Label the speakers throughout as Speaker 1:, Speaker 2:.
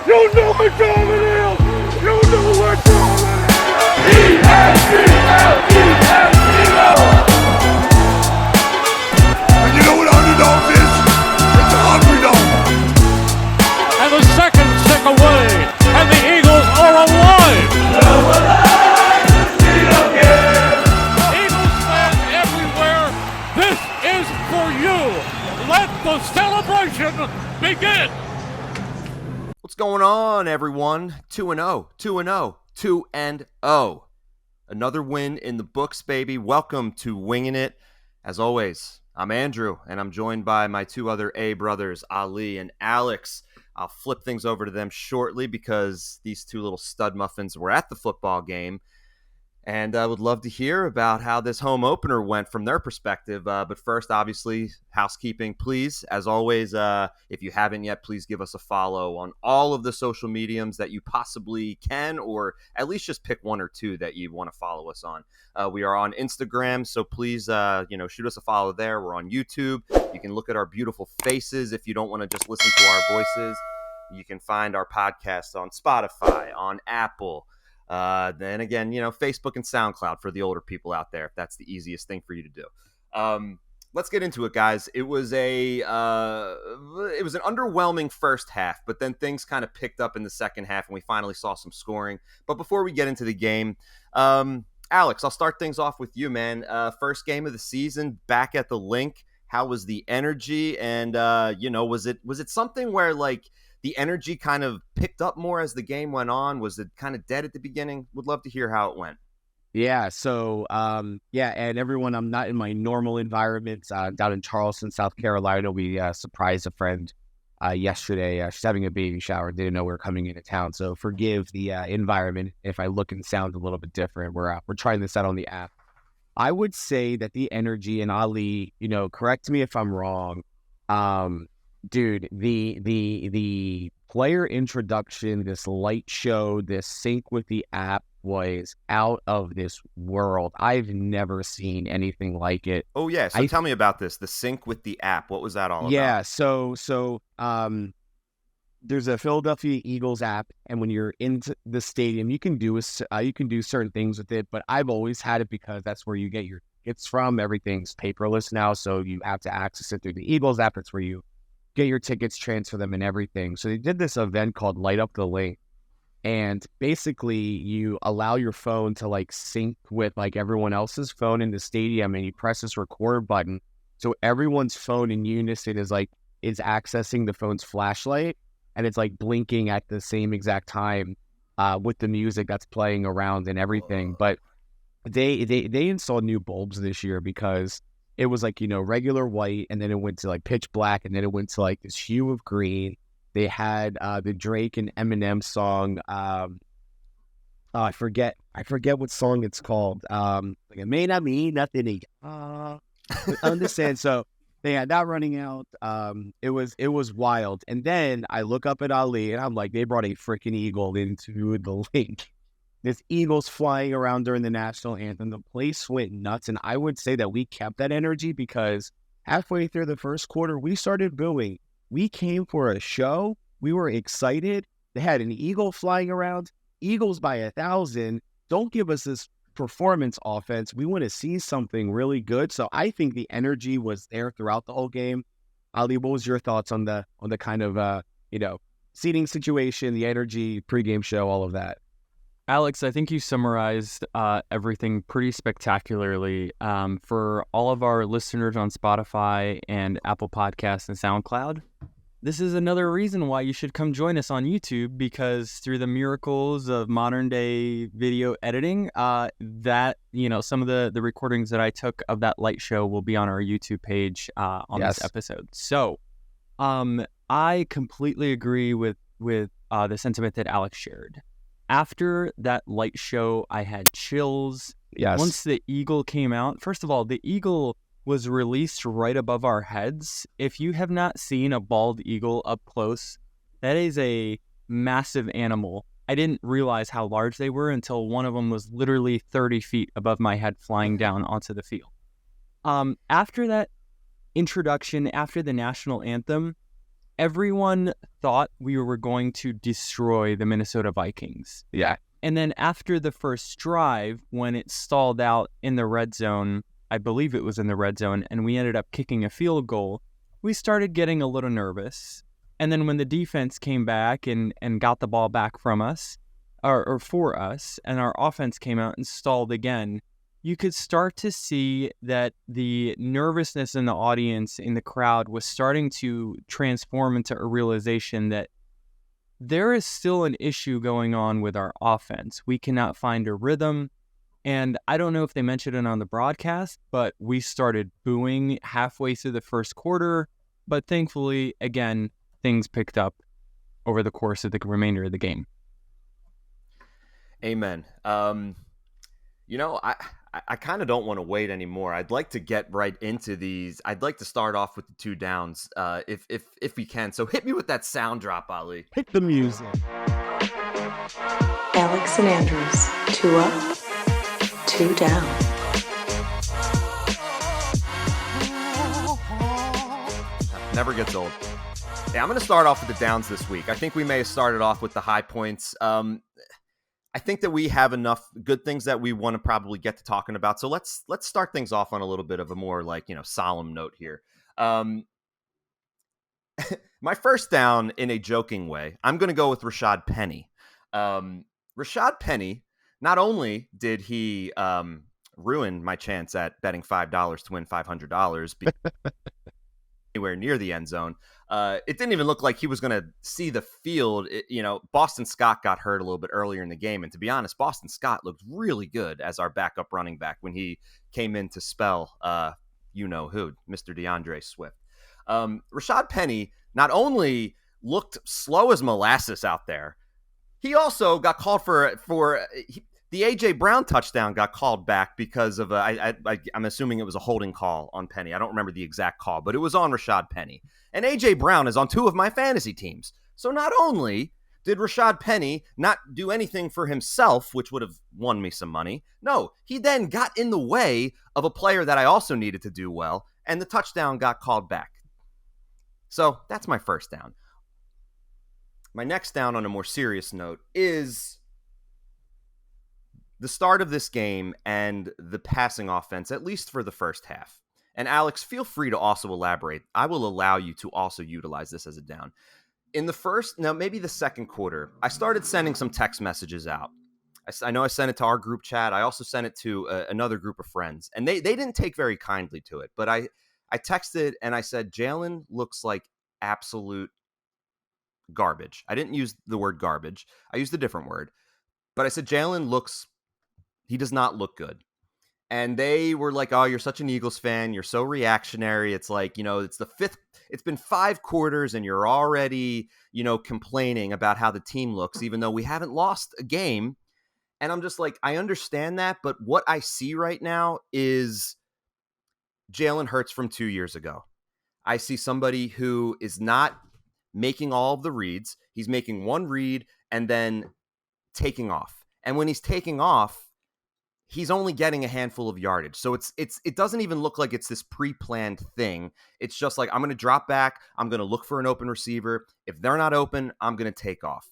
Speaker 1: You know what time it is! You know what time it is! E-S-E-L-E-S-E-L!
Speaker 2: And you know what underdogs is? It's a hungry dog.
Speaker 1: And the second tick away, and the Eagles are alive! Eagles fans everywhere, this is for you! Let the celebration begin!
Speaker 3: What's going on, everyone? 2-0, 2-0, 2-0. Another win in the books, baby. Welcome to Wingin It. As always, I'm Andrew, and I'm joined by my two other A brothers, Ali and Aleks. I'll flip things over to them shortly because these two little stud muffins were at the football game. And I would love to hear about how this home opener went from their perspective. But first, obviously, housekeeping, please. As always, if you haven't yet, please give us a follow on all of the social mediums that you possibly can, or at least just pick one or two that you want to follow us on. We are on Instagram, so please, shoot us a follow there. We're on YouTube. You can look at our beautiful faces if you don't want to just listen to our voices. You can find our podcast on Spotify, on Apple. Then again, Facebook and SoundCloud for the older people out there, if that's the easiest thing for you to do. Let's get into it, guys. It was an underwhelming first half, but then things kind of picked up in the second half, and we finally saw some scoring. But before we get into the game, Aleks, I'll start things off with you, man. First game of the season, back at the link. How was the energy? And was it something where the energy kind of picked up more as the game went on? Was it kind of dead at the beginning? Would love to hear how it went.
Speaker 4: Yeah. So, and everyone, I'm not in my normal environment. Down in Charleston, South Carolina, we surprised a friend yesterday. She's having a baby shower. Didn't know we were coming into town. So forgive the environment if I look and sound a little bit different. We're trying this out on the app. I would say that the energy, and Ali, correct me if I'm wrong. Dude, the player introduction, this light show, this sync with the app was out of this world. I've never seen anything like it.
Speaker 3: Oh yeah, so tell me about this. The sync with the app. What was that all about?
Speaker 4: Yeah, so there's a Philadelphia Eagles app, and when you're in the stadium, you can do certain things with it. But I've always had it because that's where you get your tickets from. Everything's paperless now, so you have to access it through the Eagles app. It's where you get your tickets, transfer them, and everything. So they did this event called Light Up the Link, and basically you allow your phone to sync with everyone else's phone in the stadium, and you press this record button, so everyone's phone in unison is accessing the phone's flashlight, and it's blinking at the same exact time with the music that's playing around and everything. But they installed new bulbs this year because it was regular white, and then it went to pitch black, and then it went to this hue of green. They had the Drake and Eminem song. I forget what song it's called. It may not mean nothing to you. Understand? So they had that running out. It was wild. And then I look up at Ali, and I'm like, they brought a freaking eagle into the link. There's eagles flying around during the national anthem. The place went nuts, and I would say that we kept that energy because halfway through the first quarter, we started booing. We came for a show. We were excited. They had an eagle flying around. Eagles by 1,000. Don't give us this performance offense. We want to see something really good. So I think the energy was there throughout the whole game. Ali, what was your thoughts on the kind of seating situation, the energy, pregame show, all of that?
Speaker 5: Aleks, I think you summarized everything pretty spectacularly. For all of our listeners on Spotify and Apple Podcasts and SoundCloud, this is another reason why you should come join us on YouTube, because through the miracles of modern day video editing, some of the recordings that I took of that light show will be on our YouTube page on this episode. So I completely agree with the sentiment that Aleks shared. After that light show, I had chills.
Speaker 4: Yes.
Speaker 5: Once the eagle came out, first of all, the eagle was released right above our heads. If you have not seen a bald eagle up close, that is a massive animal. I didn't realize how large they were until one of them was literally 30 feet above my head flying down onto the field. After that introduction, after the national anthem, everyone thought we were going to destroy the Minnesota Vikings.
Speaker 4: Yeah.
Speaker 5: And then after the first drive, when it stalled out in the red zone, I believe it was in the red zone, and we ended up kicking a field goal, we started getting a little nervous. And then when the defense came back and got the ball back from us, or for us, and our offense came out and stalled again, you could start to see that the nervousness in the audience, in the crowd, was starting to transform into a realization that there is still an issue going on with our offense. We cannot find a rhythm. And I don't know if they mentioned it on the broadcast, but we started booing halfway through the first quarter. But thankfully, again, things picked up over the course of the remainder of the game.
Speaker 3: Amen. I kind of don't want to wait anymore. I'd like to get right into these. I'd like to start off with the two downs, if we can. So hit me with that sound drop, Ali.
Speaker 4: Hit the music.
Speaker 6: Aleks and Andrews, 2 up, 2 down.
Speaker 3: Never gets old. Yeah, I'm going to start off with the downs this week. I think we may have started off with the high points. I think that we have enough good things that we want to probably get to talking about. So let's start things off on a little bit of a more solemn note here. My first down, in a joking way, I'm going to go with Rashad Penny. Rashad Penny, not only did he ruin my chance at betting $5 to win $500 anywhere near the end zone, it didn't even look like he was going to see the field. Boston Scott got hurt a little bit earlier in the game. And to be honest, Boston Scott looked really good as our backup running back when he came in to spell, Mr. DeAndre Swift. Rashad Penny not only looked slow as molasses out there, he also got called the A.J. Brown touchdown got called back because of I'm assuming it was a holding call on Penny. I don't remember the exact call, but it was on Rashad Penny. And A.J. Brown is on 2 of my fantasy teams. So not only did Rashad Penny not do anything for himself, which would have won me some money, no, he then got in the way of a player that I also needed to do well, and the touchdown got called back. So that's my first down. My next down, on a more serious note, is the start of this game and the passing offense, at least for the first half. And Aleks, feel free to also elaborate. I will allow you to also utilize this as a down. In the first, now maybe the second quarter, I started sending some text messages out. I know I sent it to our group chat. I also sent it to another group of friends. And they didn't take very kindly to it. But I texted and I said, Jalen looks like absolute garbage. I didn't use the word garbage. I used a different word. But I said, he does not look good. And they were like, oh, you're such an Eagles fan. You're so reactionary. It's like, it's been 5 quarters and you're already, complaining about how the team looks, even though we haven't lost a game. And I'm just like, I understand that. But what I see right now is Jalen Hurts from 2 years ago. I see somebody who is not making all of the reads. He's making one read and then taking off. And when he's taking off, he's only getting a handful of yardage. So it doesn't even look like it's this pre-planned thing. It's just like, I'm going to drop back. I'm going to look for an open receiver. If they're not open, I'm going to take off.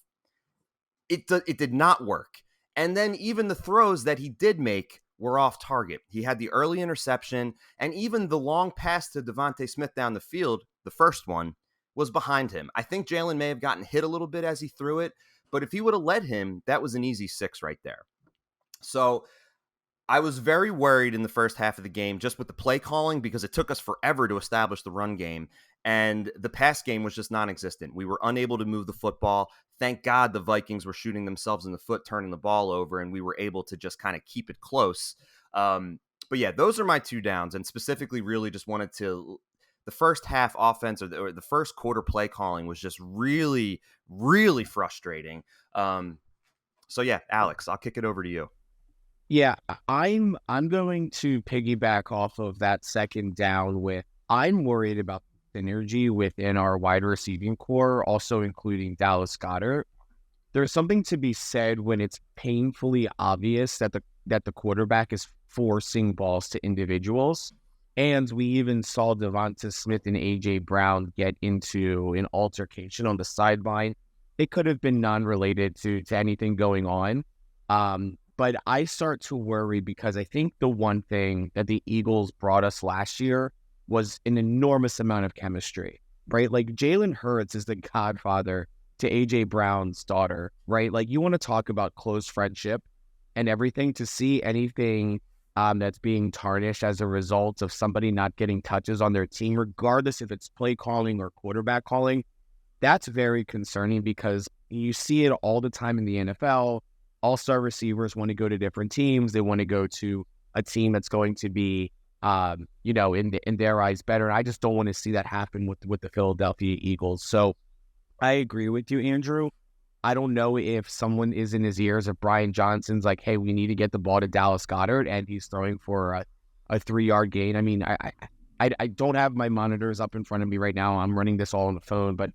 Speaker 3: It did not work. And then even the throws that he did make were off target. He had the early interception, and even the long pass to Devontae Smith down the field, the first one, was behind him. I think Jalen may have gotten hit a little bit as he threw it, but if he would have led him, that was an easy 6 right there. So I was very worried in the first half of the game just with the play calling, because it took us forever to establish the run game, and the pass game was just non-existent. We were unable to move the football. Thank God the Vikings were shooting themselves in the foot, turning the ball over, and we were able to just kind of keep it close. But yeah, those are my 2 downs, and specifically really just wanted to – the first half offense or the first quarter play calling was just really, really frustrating. So yeah, Aleks, I'll kick it over to you.
Speaker 4: Yeah, I'm going to piggyback off of that second down with, I'm worried about synergy within our wide receiving core, also including Dallas Goedert. There's something to be said when it's painfully obvious that the quarterback is forcing balls to individuals. And we even saw Devonta Smith and A.J. Brown get into an altercation on the sideline. It could have been non-related to anything going on. But I start to worry because I think the one thing that the Eagles brought us last year was an enormous amount of chemistry, right? Like Jalen Hurts is the godfather to A.J. Brown's daughter, right? Like you want to talk about close friendship and everything. To see anything that's being tarnished as a result of somebody not getting touches on their team, regardless if it's play calling or quarterback calling, that's very concerning because you see it all the time in the NFL. All-star receivers want to go to different teams. They want to go to a team that's going to be, in their eyes better. And I just don't want to see that happen with the Philadelphia Eagles. So I agree with you, Andrew. I don't know if someone is in his ears, if Brian Johnson's like, hey, we need to get the ball to Dallas Goedert, and he's throwing for a 3-yard gain. I mean, I don't have my monitors up in front of me right now. I'm running this all on the phone, but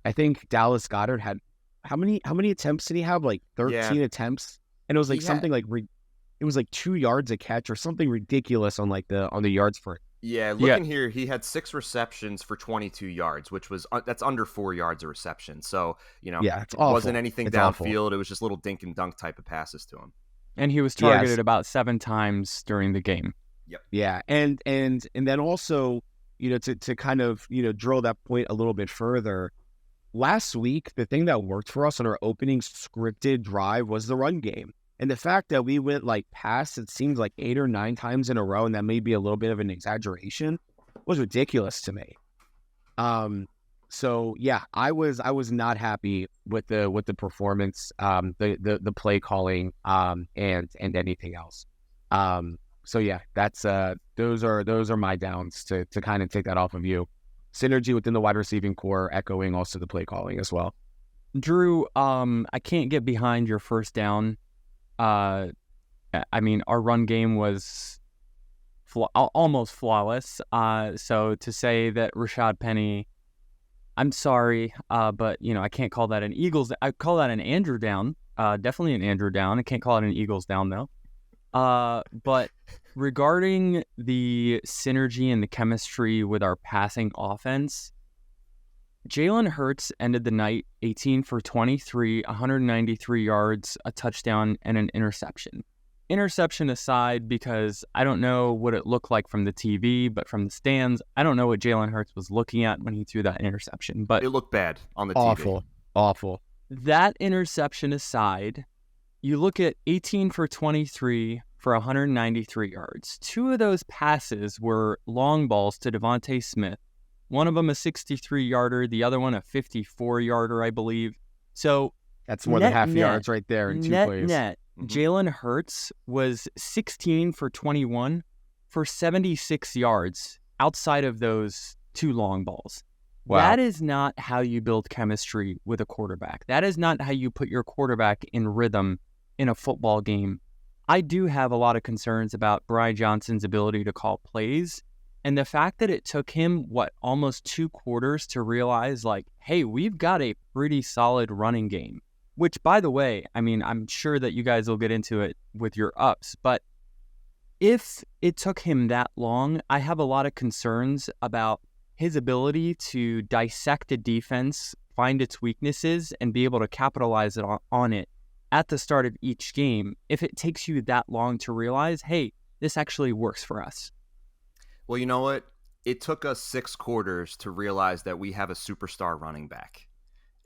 Speaker 4: I think Dallas Goedert had how many attempts did he have? Like 13 attempts, and it was like it was like 2 yards a catch or something ridiculous on the yards for it.
Speaker 3: Yeah, looking here, he had 6 receptions for 22 yards, which was that's under 4 yards a reception. So,
Speaker 4: it's
Speaker 3: it
Speaker 4: awful.
Speaker 3: wasn't anything
Speaker 4: It's
Speaker 3: downfield.
Speaker 4: awful.
Speaker 3: It was just little dink and dunk type of passes to him.
Speaker 5: And he was targeted about 7 times during the game.
Speaker 3: Yep.
Speaker 4: Yeah, and then also, to kind of, drill that point a little bit further, last week, the thing that worked for us on our opening scripted drive was the run game. And the fact that we went past, it seems like 8 or 9 times in a row, and that may be a little bit of an exaggeration, was ridiculous to me. So yeah, I was not happy with the performance, the play calling, and anything else. So yeah, that's those are my downs to kind of take that off of you. Synergy within the wide receiving core, echoing also the play calling as well.
Speaker 5: Drew, I can't get behind your first down. I mean, our run game was almost flawless. So to say that Rashad Penny, I'm sorry, but I can't call that an Eagles. I call that an Andrew down. Definitely an Andrew down. I can't call it an Eagles down though. But regarding the synergy and the chemistry with our passing offense, Jalen Hurts ended the night 18 for 23, 193 yards, a touchdown, and an interception. Interception aside, because I don't know what it looked like from the TV, but from the stands, I don't know what Jalen Hurts was looking at when he threw that interception. But
Speaker 3: it looked bad on the TV.
Speaker 4: Awful.
Speaker 5: That interception aside, you look at 18 for 23 for 193 yards. 2 of those passes were long balls to Devonta Smith. One of them a 63-yarder, the other one a 54-yarder, I believe. So
Speaker 4: that's more than half yards right there in 2 plays.
Speaker 5: Mm-hmm. Jalen Hurts was 16 for 21 for 76 yards outside of those 2 long balls. Wow. That is not how you build chemistry with a quarterback. That is not how you put your quarterback in rhythm in a football game. I do have a lot of concerns about Brian Johnson's ability to call plays. And the fact that it took him, almost 2 quarters to realize, hey, we've got a pretty solid running game. Which, by the way, I mean, I'm sure that you guys will get into it with your ups. But if it took him that long, I have a lot of concerns about his ability to dissect a defense, find its weaknesses, and be able to capitalize on it at the start of each game if it takes you that long to realize, hey, this actually works for us.
Speaker 3: Well, you know what? It took us 6 quarters to realize that we have a superstar running back.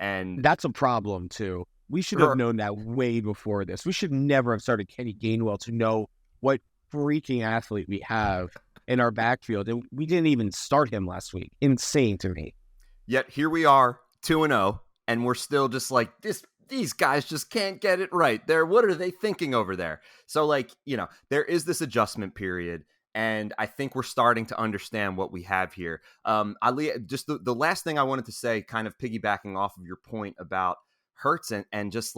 Speaker 3: And
Speaker 4: that's a problem, too. We should have known that way before this. We should never have started Kenny Gainwell to know what freaking athlete we have in our backfield. And we didn't even start him last week. Insane to me.
Speaker 3: Yet here we are, 2-0, and we're still just like, these guys just can't get it right. What are they thinking over there? So, there is this adjustment period. And I think we're starting to understand what we have here. Ali, just the last thing I wanted to say, kind of piggybacking off of your point about Hurts and just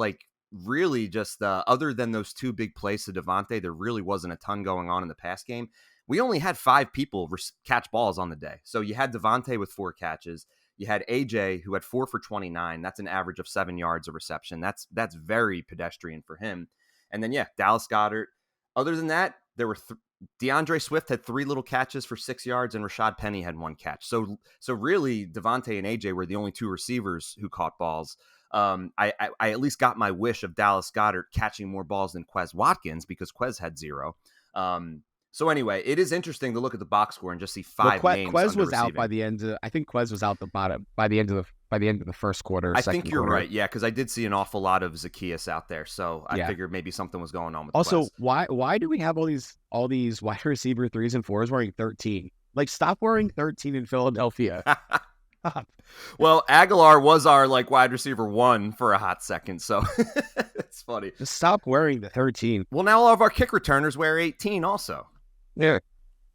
Speaker 3: really just other than those 2 big plays to Devontae, there really wasn't a ton going on in the pass game. We only had 5 people catch balls on the day. So you had Devontae with 4 catches. You had AJ who had 4 for 29. That's an average of 7 yards a reception. That's very pedestrian for him. And then, Dallas Goedert. Other than that, there were DeAndre Swift had 3 little catches for 6 yards, and Rashad Penny had 1 catch. So really, Devontae and AJ were the only 2 receivers who caught balls. I at least got my wish of Dallas Goedert catching more balls than Quez Watkins, because Quez had 0. So anyway, it is interesting to look at the box score and just see 5 names.
Speaker 4: Quez was
Speaker 3: receiving.
Speaker 4: out by the end. I think Quez was out the bottom by the end of the first quarter.
Speaker 3: I think you're
Speaker 4: quarter.
Speaker 3: right. Yeah, because I did see an awful lot of Zacchaeus out there, so I figured maybe something was going on with.
Speaker 4: Also,
Speaker 3: Quez.
Speaker 4: why do we have all these wide receiver 3s and 4s wearing 13? Like, stop wearing 13 in Philadelphia.
Speaker 3: Well, Aguilar was our wide receiver 1 for a hot second, so it's funny.
Speaker 4: Just stop wearing the 13.
Speaker 3: Well, now all of our kick returners wear 18 also.
Speaker 4: Yeah.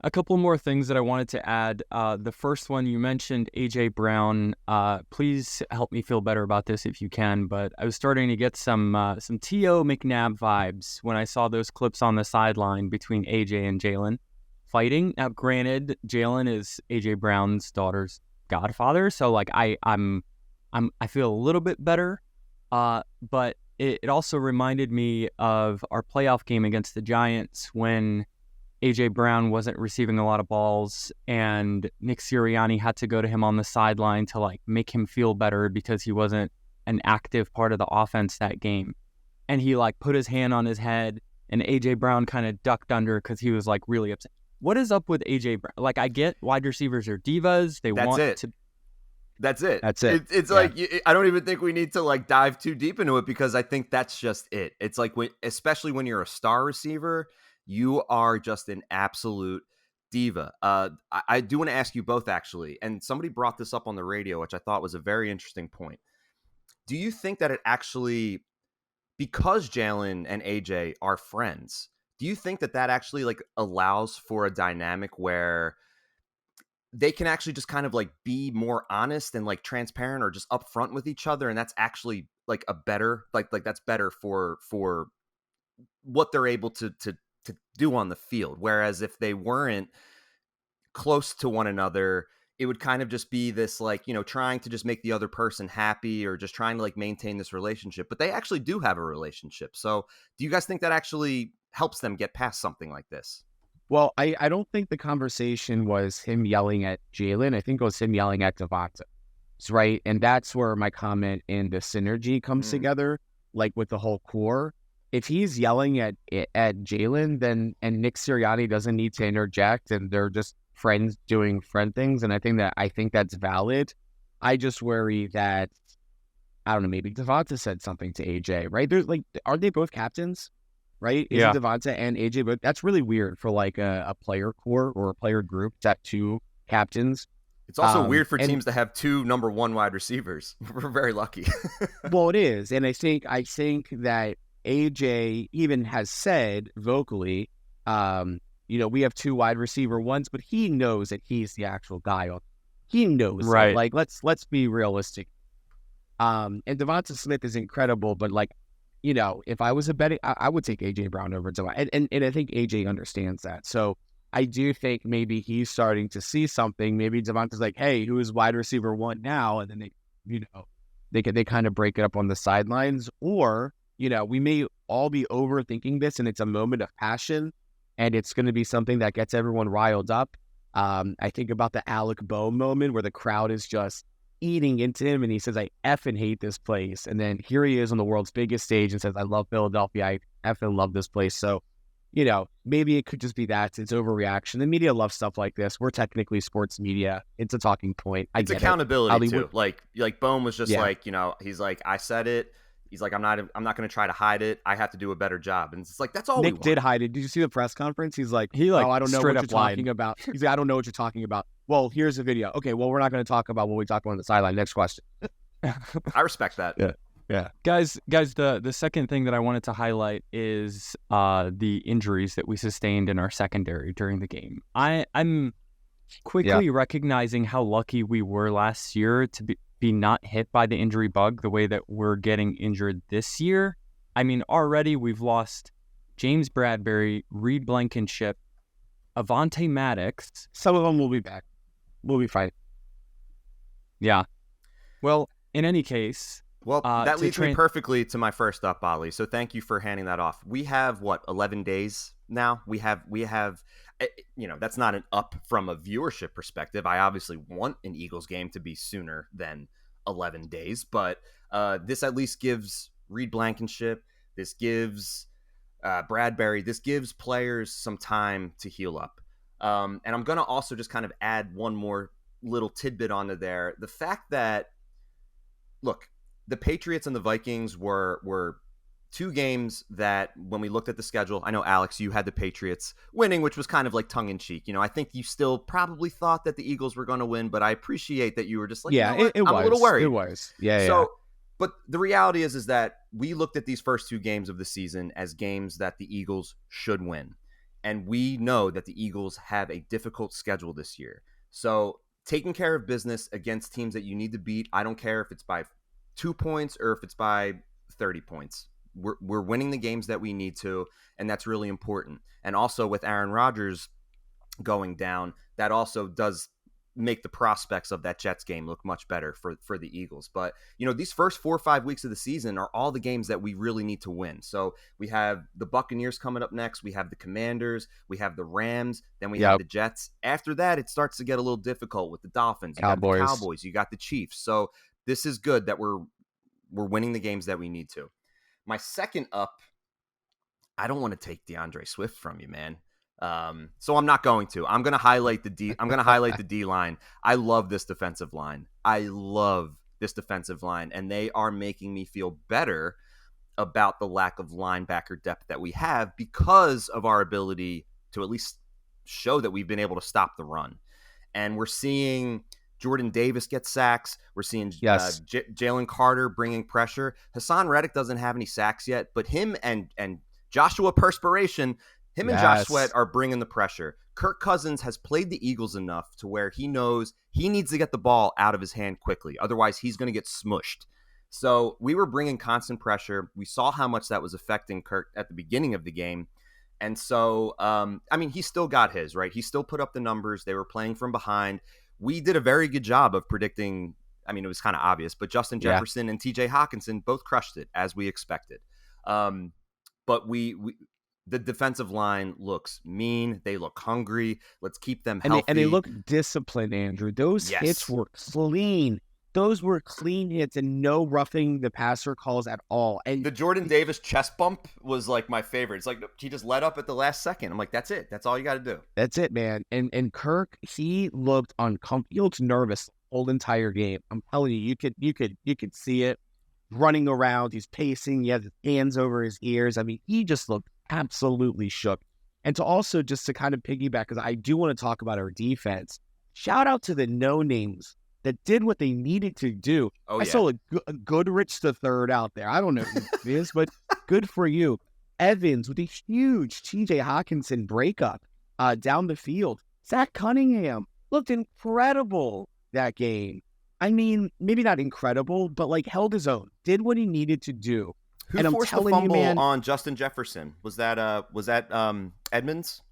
Speaker 5: A couple more things that I wanted to add. The first one, you mentioned AJ Brown. Please help me feel better about this if you can. But I was starting to get some T.O. McNabb vibes when I saw those clips on the sideline between AJ and Jalen fighting. Now, granted, Jalen is AJ Brown's daughter's godfather, so I feel a little bit better. But it also reminded me of our playoff game against the Giants when AJ Brown wasn't receiving a lot of balls, and Nick Sirianni had to go to him on the sideline to make him feel better because he wasn't an active part of the offense that game. And he put his hand on his head, and AJ Brown kind of ducked under because he was really upset. What is up with AJ Brown? I get wide receivers are divas.
Speaker 3: That's it. It's I don't even think we need to dive too deep into it, because I think that's just it. It's especially when you're a star receiver, you are just an absolute diva. I do want to ask you both, actually, and somebody brought this up on the radio, which I thought was a very interesting point. Do you think that it actually, because Jalen and AJ are friends, do you think that actually allows for a dynamic where they can actually just kind of be more honest and transparent, or just upfront with each other, and that's actually a better that's better for what they're able to do on the field? Whereas if they weren't close to one another, it would kind of just be this trying to just make the other person happy, or just trying to maintain this relationship. But they actually do have a relationship. So do you guys think that actually helps them get past something like this?
Speaker 4: Well, I don't think the conversation was him yelling at Jalen. I think it was him yelling at Devonta, right? And that's where my comment in the synergy comes together, with the whole core. If he's yelling at Jalen, then and Nick Sirianni doesn't need to interject, and they're just friends doing friend things, and I think that's valid. I just worry that, I don't know, maybe Devonta said something to AJ, right? There's aren't they both captains, right? Isn't Devonta and AJ, but that's really weird for a player core or a player group to have 2 captains.
Speaker 3: It's also weird for teams to have 2 number 1 wide receivers. We're very lucky.
Speaker 4: Well, it is, and I think that AJ even has said vocally, we have 2 wide receiver 1s, but he knows that he's the actual guy. He knows, right? Let's be realistic. And Devonta Smith is incredible, but if I was a betting, I would take AJ Brown over Devonta, and I think AJ understands that. So I do think maybe he's starting to see something. Maybe Devonta's hey, who is wide receiver 1 now? And then they kind of break it up on the sidelines, or we may all be overthinking this, and it's a moment of passion, and it's going to be something that gets everyone riled up. I think about the Alec Boe moment where the crowd is just eating into him, and he says, I effing hate this place. And then here he is on the world's biggest stage and says, I love Philadelphia. I effing love this place. So, maybe it could just be that. It's overreaction. The media loves stuff like this. We're technically sports media. It's a talking point.
Speaker 3: It's accountability, too. Like Bohm was just he's I said it. He's I'm not going to try to hide it. I have to do a better job. And it's that's all
Speaker 4: Nick did hide it. Did you see the press conference? He's I don't know what you're talking about. He's I don't know what you're talking about. Well, here's the video. Okay, well, we're not going to talk about what we talk about on the sideline. Next question.
Speaker 3: I respect that.
Speaker 4: Yeah.
Speaker 5: Guys, the second thing that I wanted to highlight is the injuries that we sustained in our secondary during the game. I'm quickly recognizing how lucky we were last year to be not hit by the injury bug the way that we're getting injured this year. I mean, already we've lost James Bradbury, Reed Blankenship, Avonte Maddox.
Speaker 4: Some of them will be back. We'll be fine.
Speaker 5: Yeah. Well, in any case,
Speaker 3: Well, that
Speaker 5: to
Speaker 3: leads me
Speaker 5: train.
Speaker 3: perfectly to my first up, Ali. So thank you for handing that off. We have 11 days now. We have, that's not an up from a viewership perspective. I obviously want an Eagles game to be sooner than 11 days, but this at least gives Reed Blankenship, this gives Bradbury, this gives players some time to heal up. And I'm going to also just kind of add one more little tidbit onto there. The fact that, look, the Patriots and the Vikings were two games that when we looked at the schedule, I know, Alex, you had the Patriots winning, which was kind of like tongue-in-cheek. I think you still probably thought that the Eagles were going to win, but I appreciate that you were just like,
Speaker 4: Yeah,
Speaker 3: you know
Speaker 4: it was.
Speaker 3: I'm a little worried.
Speaker 4: It was. Yeah,
Speaker 3: So,
Speaker 4: yeah.
Speaker 3: but the reality is that we looked at these first two games of the season as games that the Eagles should win. And we know that the Eagles have a difficult schedule this year. So taking care of business against teams that you need to beat, I don't care if it's by 2 points or if it's by 30 points. We're winning the games that we need to, and that's really important. And also with Aaron Rodgers going down, that also does make the prospects of that Jets game look much better for the Eagles. But, these first 4 or 5 weeks of the season are all the games that we really need to win. So we have the Buccaneers coming up next. We have the Commanders. We have the Rams. Then we have the Jets. After that, it starts to get a little difficult with the Dolphins. You got the Cowboys. You got the Chiefs. So this is good that we're winning the games that we need to. My second up, I don't want to take DeAndre Swift from you, man. So I'm not going to. I'm going to highlight the D line. I love this defensive line. And they are making me feel better about the lack of linebacker depth that we have because of our ability to at least show that we've been able to stop the run. And we're seeing Jordan Davis get sacks. We're seeing Jalen Carter bringing pressure. Hassan Reddick doesn't have any sacks yet, but him and Joshua Perspiration, and Josh Sweat are bringing the pressure. Kirk Cousins has played the Eagles enough to where he knows he needs to get the ball out of his hand quickly. Otherwise, he's going to get smushed. So we were bringing constant pressure. We saw how much that was affecting Kirk at the beginning of the game. And so, he still got his, right? He still put up the numbers. They were playing from behind. We did a very good job of predicting. It was kind of obvious, but Justin Jefferson and TJ Hawkinson both crushed it as we expected. But the defensive line looks mean. They look hungry. Let's keep them healthy.
Speaker 4: And they look disciplined, Andrew. Those hits were clean. Those were clean hits and no roughing the passer calls at all. And
Speaker 3: the Jordan Davis chest bump was like my favorite. It's like he just let up at the last second. I'm like, that's it. That's all you got to do.
Speaker 4: That's it, man. And Kirk, he looked uncomfortable. He looked nervous the whole entire game. I'm telling you, you could see it running around. He's pacing. He has his hands over his ears. He just looked absolutely shook. And just to kind of piggyback, because I do want to talk about our defense. Shout out to the no names that did what they needed to do. I saw a Goodrich the third out there. I don't know who it is, but good for you. Evans with a huge TJ Hawkinson breakup down the field. Zach Cunningham looked incredible that game. Maybe not incredible, but held his own, did what he needed to do.
Speaker 3: Who forced the fumble on Justin Jefferson? Was that Edmonds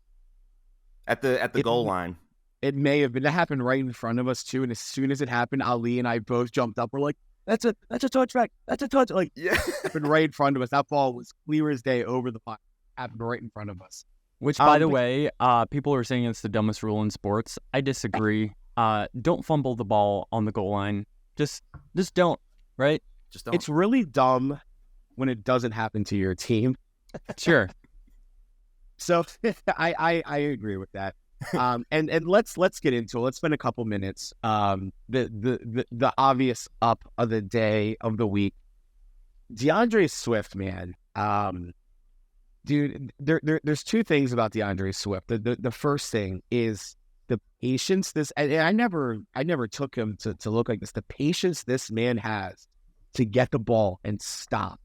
Speaker 3: at the goal line?
Speaker 4: It may have been. It happened right in front of us too. And as soon as it happened, Ali and I both jumped up. We're like, "That's a touchback. That's a touch!" It happened right in front of us. That ball was clear as day over the pond. Happened right in front of us.
Speaker 5: Which, by the way, people are saying it's the dumbest rule in sports. I disagree. Don't fumble the ball on the goal line. Just don't. Right?
Speaker 3: Just don't.
Speaker 4: It's really dumb when it doesn't happen to your team.
Speaker 5: Sure.
Speaker 4: So I agree with that. And let's get into it. Let's spend a couple minutes. The obvious up of the day of the week, DeAndre Swift, man. Dude, there's two things about DeAndre Swift. The first thing is the patience. I never took him to look like this. The patience this man has to get the ball and stop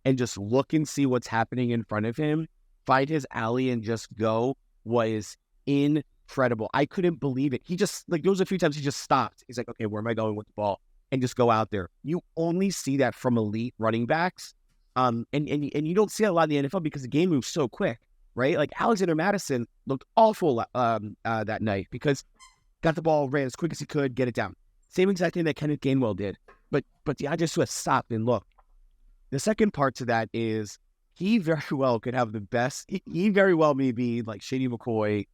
Speaker 4: and just look and see what's happening in front of him, find his alley and just go was incredible. I couldn't believe it. He just, there was a few times he just stopped. He's like, okay, where am I going with the ball? And just go out there. You only see that from elite running backs. And you don't see it a lot in the NFL because the game moves so quick, right? Like Alexander Madison looked awful that night because got the ball, ran as quick as he could, get it down. Same exact thing that Kenneth Gainwell did. But DeAndre Swift stopped and looked. The second part to that is he very well could have the best. He very well may be like Shady McCoy,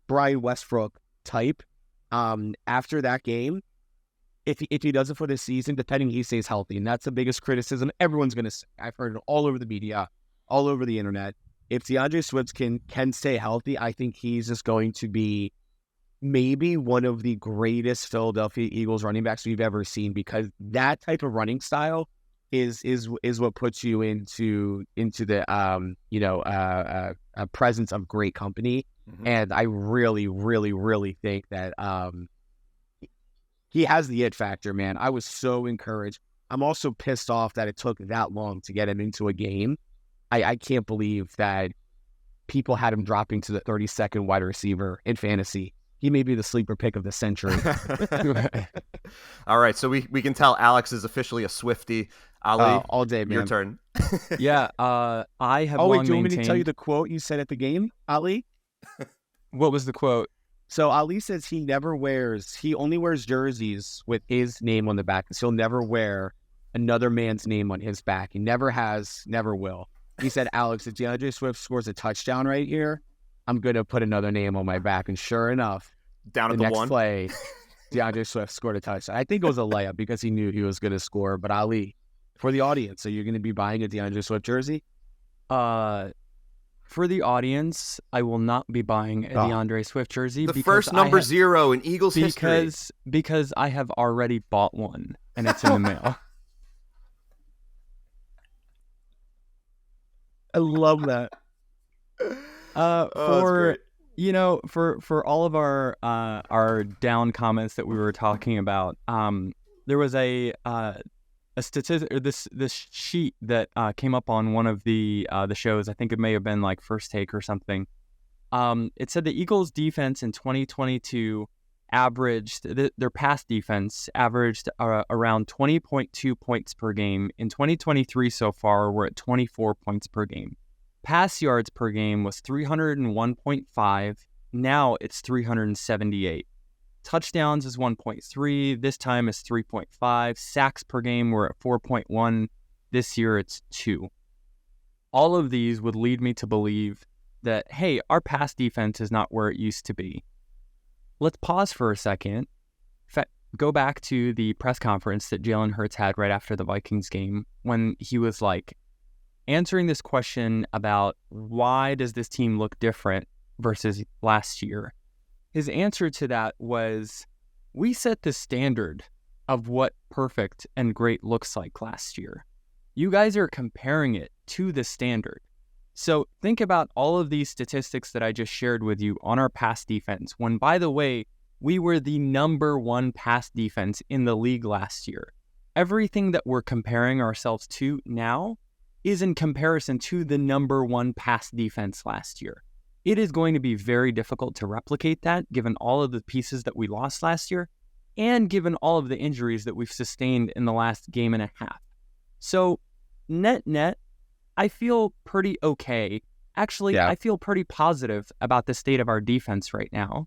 Speaker 4: Brian Westbrook type. After that game, if he does it for this season, depending he stays healthy, and that's the biggest criticism everyone's going to say. I've heard it all over the media, all over the internet. If DeAndre Swift can stay healthy, I think he's just going to be maybe one of the greatest Philadelphia Eagles running backs we've ever seen, because that type of running style is what puts you into the presence of great company. Mm-hmm. And I really, really, really think that he has the it factor, man. I was so encouraged. I'm also pissed off that it took that long to get him into a game. I can't believe that people had him dropping to the 32nd wide receiver in fantasy. He may be the sleeper pick of the century.
Speaker 3: All right, so we can tell Aleks is officially a Swiftie. Ali,
Speaker 4: all day, man.
Speaker 3: Your turn.
Speaker 5: Yeah, I have
Speaker 4: long
Speaker 5: long
Speaker 4: maintained... do you want me to tell you the quote you said at the game, Ali?
Speaker 5: What was the quote?
Speaker 4: So Ali says he only wears jerseys with his name on the back, so he'll never wear another man's name on his back. He never has, never will. He said, Aleks, if DeAndre Swift scores a touchdown right here, I'm going to put another name on my back. And sure enough,
Speaker 3: down at
Speaker 4: the
Speaker 3: the
Speaker 4: next
Speaker 3: one
Speaker 4: play, DeAndre Swift scored a touchdown. I think it was a layup because he knew he was going to score. But Ali, for the audience, so you're going to be buying a DeAndre Swift jersey?
Speaker 5: For the audience, I will not be buying a DeAndre Swift jersey.
Speaker 3: The first number 0 in Eagles history.
Speaker 5: Because I have already bought one, and it's in the mail.
Speaker 4: I love that.
Speaker 5: For all of our down comments that we were talking about, there was a statistic, or this sheet that came up on one of the shows. I think it may have been like First Take or something. It said the Eagles' defense in 2022 averaged their pass defense averaged around 20.2 points per game. In 2023 so far, we're at 24 points per game. Pass yards per game was 301.5. Now it's 378. Touchdowns is 1.3. This time it's 3.5. Sacks per game were at 4.1. This year it's 2. All of these would lead me to believe that, hey, our pass defense is not where it used to be. Let's pause for a second. Go back to the press conference that Jalen Hurts had right after the Vikings game when he was like answering this question about why does this team look different versus last year. His answer to that was, we set the standard of what perfect and great looks like last year. You guys are comparing it to the standard. So think about all of these statistics that I just shared with you on our pass defense, when, by the way, we were the number 1 pass defense in the league last year. Everything that we're comparing ourselves to now is in comparison to the number 1 pass defense last year. It is going to be very difficult to replicate that, given all of the pieces that we lost last year, and given all of the injuries that we've sustained in the last game and a half. So, net, I feel pretty okay. Actually, yeah. I feel pretty positive about the state of our defense right now.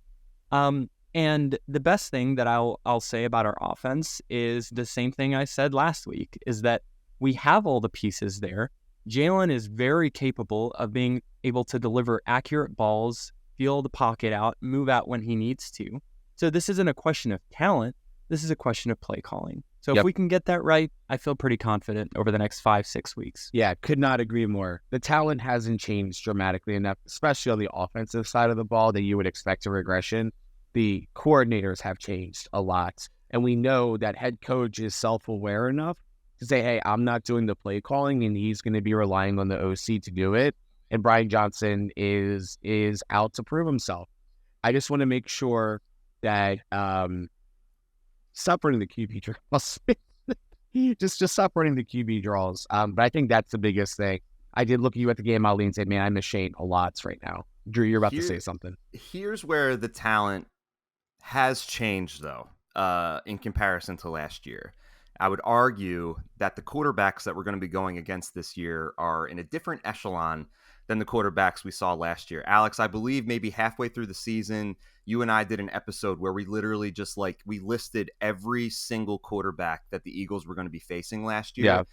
Speaker 5: And the best thing that I'll say about our offense is the same thing I said last week, is that we have all the pieces there. Jalen is very capable of being able to deliver accurate balls, feel the pocket out, move out when he needs to. So this isn't a question of talent. This is a question of play calling. So if we can get that right, I feel pretty confident over the next 5-6 weeks.
Speaker 4: Yeah, could not agree more. The talent hasn't changed dramatically enough, especially on the offensive side of the ball, that you would expect a regression. The coordinators have changed a lot. And we know that head coach is self-aware enough to say, hey, I'm not doing the play calling, and he's going to be relying on the OC to do it. And Brian Johnson is out to prove himself. I just want to make sure that stop running the QB draws. just stop running the QB draws. But I think that's the biggest thing. I did look at you at the game, Ali, and said, man, I miss Shane a lot right now. Drew, you're about to say something.
Speaker 3: Here's where the talent has changed, though, in comparison to last year. I would argue that the quarterbacks that we're going to be going against this year are in a different echelon than the quarterbacks we saw last year. Aleks, I believe maybe halfway through the season, you and I did an episode where we literally just we listed every single quarterback that the Eagles were going to be facing last year.
Speaker 4: Yeah.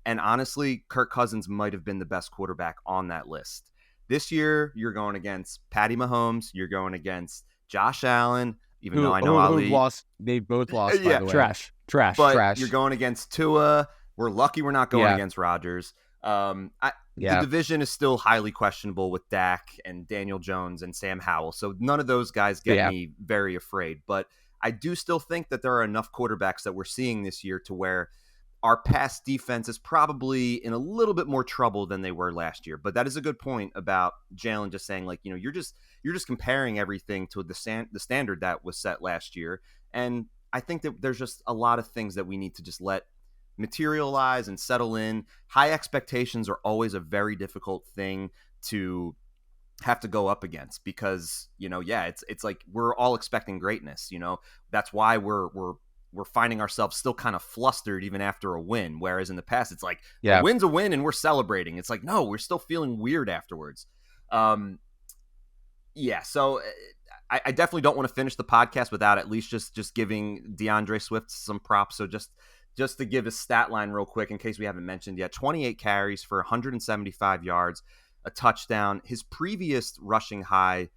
Speaker 3: And honestly, Kirk Cousins might have been the best quarterback on that list. This year, you're going against Patty Mahomes. You're going against Josh Allen, even though I know Ali.
Speaker 4: They both lost,
Speaker 3: Yeah.
Speaker 4: by the way.
Speaker 5: Trash.
Speaker 3: But you're going against Tua. We're lucky we're not going against Rodgers. The division is still highly questionable with Dak and Daniel Jones and Sam Howell. So none of those guys get me very afraid. But I do still think that there are enough quarterbacks that we're seeing this year to where our pass defense is probably in a little bit more trouble than they were last year. But that is a good point about Jalen just saying, you're just comparing everything to the standard that was set last year. And I think that there's just a lot of things that we need to just let materialize and settle in. High expectations are always a very difficult thing to have to go up against because, it's like we're all expecting greatness. That's why we're finding ourselves still kind of flustered even after a win. Whereas in the past, it's like a win's a win and we're celebrating. It's like, no, we're still feeling weird afterwards. So I definitely don't want to finish the podcast without at least just giving DeAndre Swift some props. So just to give his stat line real quick, in case we haven't mentioned yet, 28 carries for 175 yards, a touchdown. His previous rushing high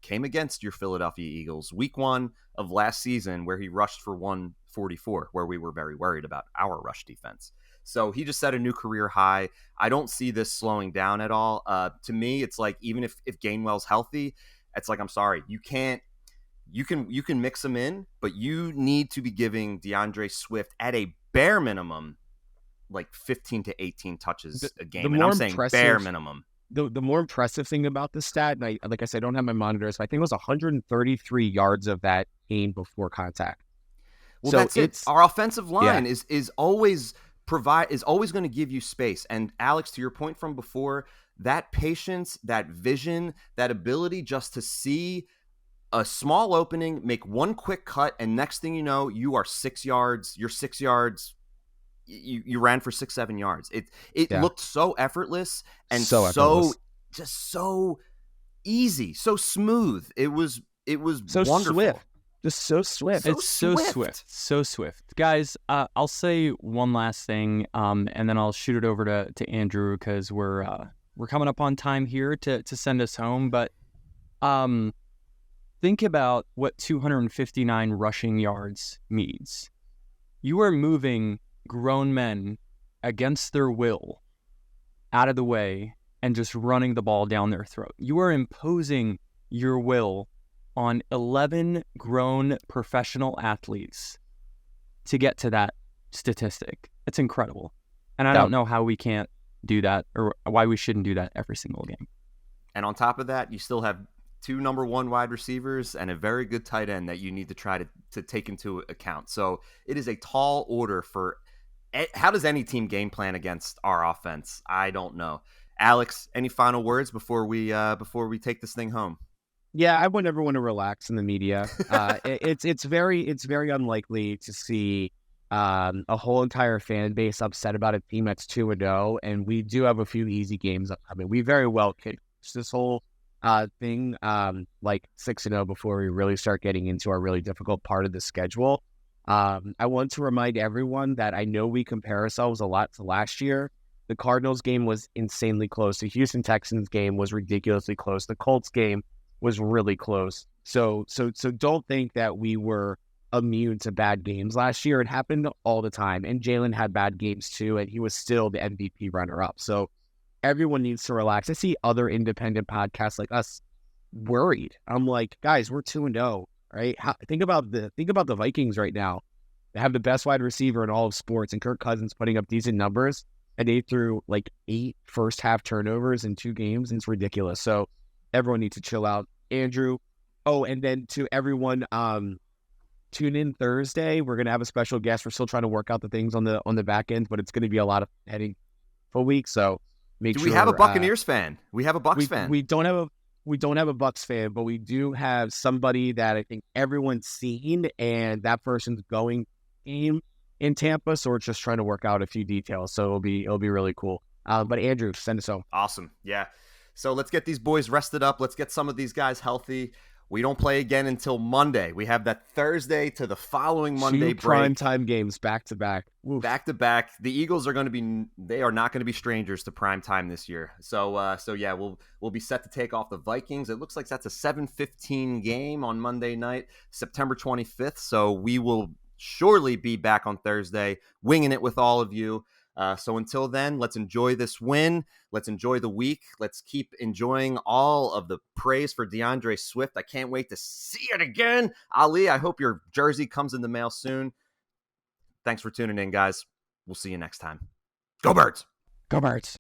Speaker 3: came against your Philadelphia Eagles week 1 of last season, where he rushed for 144, where we were very worried about our rush defense. So he just set a new career high. I don't see this slowing down at all. To me, it's like, even if Gainwell's healthy, it's like, I'm sorry, you can mix them in, but you need to be giving DeAndre Swift at a bare minimum, 15 to 18 touches a game. And I'm saying bare minimum.
Speaker 4: The more impressive thing about this stat, and like I said, I don't have my monitors, but I think it was 133 yards of that came before contact.
Speaker 3: Well, so that's it. Our offensive line is always going to give you space. And Aleks, to your point from before, that patience, that vision, that ability just to see a small opening, make one quick cut, and next thing you know, you are 6 yards. You're 6 yards. You ran for 6-7 yards. It looked so effortless and so easy, so smooth. It was so wonderful.
Speaker 4: Swift. Just so swift.
Speaker 5: It's so swift. Guys, I'll say one last thing, and then I'll shoot it over to Andrew because we're coming up on time here to send us home. But think about what 259 rushing yards means. You are moving grown men against their will out of the way and just running the ball down their throat. You are imposing your will on 11 grown professional athletes to get to that statistic. It's incredible. And I don't know how we can't do that or why we shouldn't do that every single game.
Speaker 3: And on top of that, you still have 2 number 1 wide receivers and a very good tight end that you need to try to take into account. So it is a tall order for how does any team game plan against our offense? I don't know. Aleks, any final words before we take this thing home?
Speaker 4: Yeah, I want everyone to relax in the media. It's very unlikely to see a whole entire fan base upset about a team that's 2-0, and we do have a few easy games upcoming. We very well could this whole thing 6-0 before we really start getting into our really difficult part of the schedule. I want to remind everyone that I know we compare ourselves a lot to last year. The Cardinals game was insanely close. The Houston Texans game was ridiculously close. The Colts game was really close. So don't think that we were immune to bad games last year. It happened all the time. And Jalen had bad games too, and he was still the MVP runner-up. So everyone needs to relax. I see other independent podcasts like us worried. I'm like, guys, we're 2-0, right? Think about the Vikings right now. They have the best wide receiver in all of sports, and Kirk Cousins putting up decent numbers, and they threw 8 first half turnovers in 2 games. And it's ridiculous. So everyone needs to chill out. Andrew. Oh, and then to everyone, tune in Thursday. We're gonna have a special guest. We're still trying to work out the things on the back end, but it's gonna be a lot of heading for week. So
Speaker 3: do we have a Buccaneers fan? We have a Bucs fan.
Speaker 4: We don't have a Bucs fan, but we do have somebody that I think everyone's seen, and that person's going game in Tampa. So we're just trying to work out a few details. So it'll be really cool. But Andrew, send us home.
Speaker 3: Awesome. Yeah. So let's get these boys rested up. Let's get some of these guys healthy. We don't play again until Monday. We have that Thursday to the following Monday
Speaker 4: Two
Speaker 3: break.
Speaker 4: primetime games back to back. Oof.
Speaker 3: Back to back. The Eagles are they are not going to be strangers to prime time this year. So yeah, we'll be set to take off the Vikings. It looks like that's a 7:15 game on Monday night, September 25th. So we will surely be back on Thursday, winging it with all of you. So until then, let's enjoy this win. Let's enjoy the week. Let's keep enjoying all of the praise for DeAndre Swift. I can't wait to see it again. Ali, I hope your jersey comes in the mail soon. Thanks for tuning in, guys. We'll see you next time. Go Birds!
Speaker 4: Go Birds.